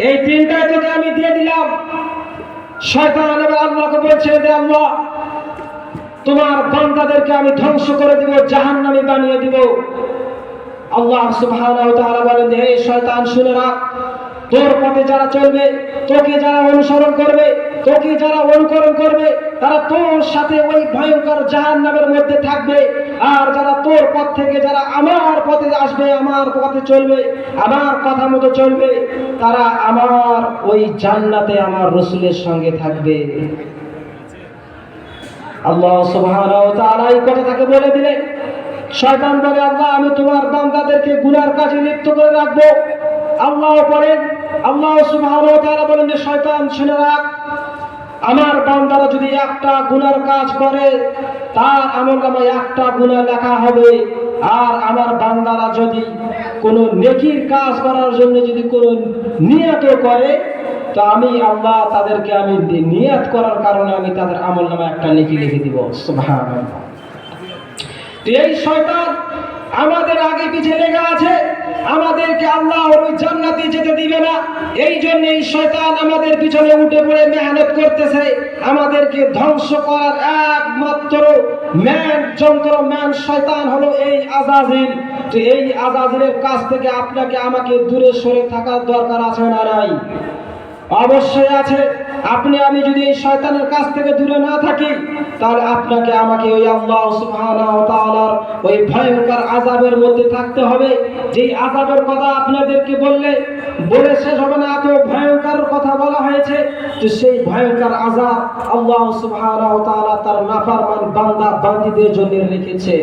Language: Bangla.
এই তিনটাই তোকে আমি দিয়ে দিলাম। শয়তান এবার আল্লাহকে বলছে যে আল্লাহ, তোমার বান্দাদেরকে আমি ধ্বংস করে দিব, জাহান্নামী বানিয়ে দিব। আল্লাহ সুবহানাহু ওয়া তাআলা বলেন যে হে শয়তান, শুনে রাখ, তোর পথে যারা চলবে, তোকে যারা অনুসরণ করবে, তোকে যারা অনুকরণ করবে, তারা তোর সাথে ওই ভয়ঙ্কর জাহান্নামের মধ্যে থাকবে। আর যারা তোর পথ থেকে যারা আমার পথে আসবে, আমার পথে চলবে, আমার কথা মতো চলবে, তারা আমার ওই জান্নাতে আমার রাসূলের সঙ্গে থাকবে। আল্লাহ সুবহানাহু ওয়া তাআলা এই কথাটাকে বলে দিলেন। শয়তান বলে আল্লাহ, আমি তোমার বান্দাদেরকে গুনার কাজে লিপ্ত করে রাখবো। আল্লাহ বলেন, আল্লাহ সুবহানাহু ওয়া তাআলা বলেন যে শয়তান, শুনে রাখ, আমার বান্দারা যদি একটা গুনার কাজ করে, তার আমলনামায় একটা গুনাহ লেখা হবে। আর আমার বান্দারা যদি কোনো নেকির কাজ করার জন্য যদি কোনো নিয়ত করে, তো আমি আল্লাহ তাদেরকে আমি নিয়ত করার কারণে আমি তাদের আমলনামায় একটা নেকি লিখে দিব। সুবহানাল্লাহ। এই শয়তান আমাদের আগে পিছে লেগে আছে, আমাদেরকে আল্লাহর ওই জান্নাতে যেতে দিবে না। এই জন্য এই শয়তান আমাদের পিছনে উঠে পড়ে মেহনত করতেছে, আমাদেরকে ধ্বংস করার একমাত্র ম্যান শয়তান হলো এই আযাজিল। তো এই আযাজিলের কাছ থেকে আপনাকে আমাকে দূরে সরে থাকার দরকার আছে না নাই? অবশ্যই আছে। আপনি আমি যদি এই শয়তানের কাছ থেকে দূরে না থাকি, তাহলে আপনাকে আমাকে ওই আল্লাহ সুবহানাহু ওয়া তাআলার ওই ভয়ঙ্কর আযাবের মধ্যে থাকতে হবে। যেই আযাবের কথা আপনাদেরকে বলে শেষ হবে না, এত ভয়ঙ্কর কথা বলা হয়েছে। তো সেই ভয়ঙ্কর আযাব আল্লাহ সুবহানাহু ওয়া তাআলা তার নাফরমান বান্দা বান্দীদের জন্য রেখেছে।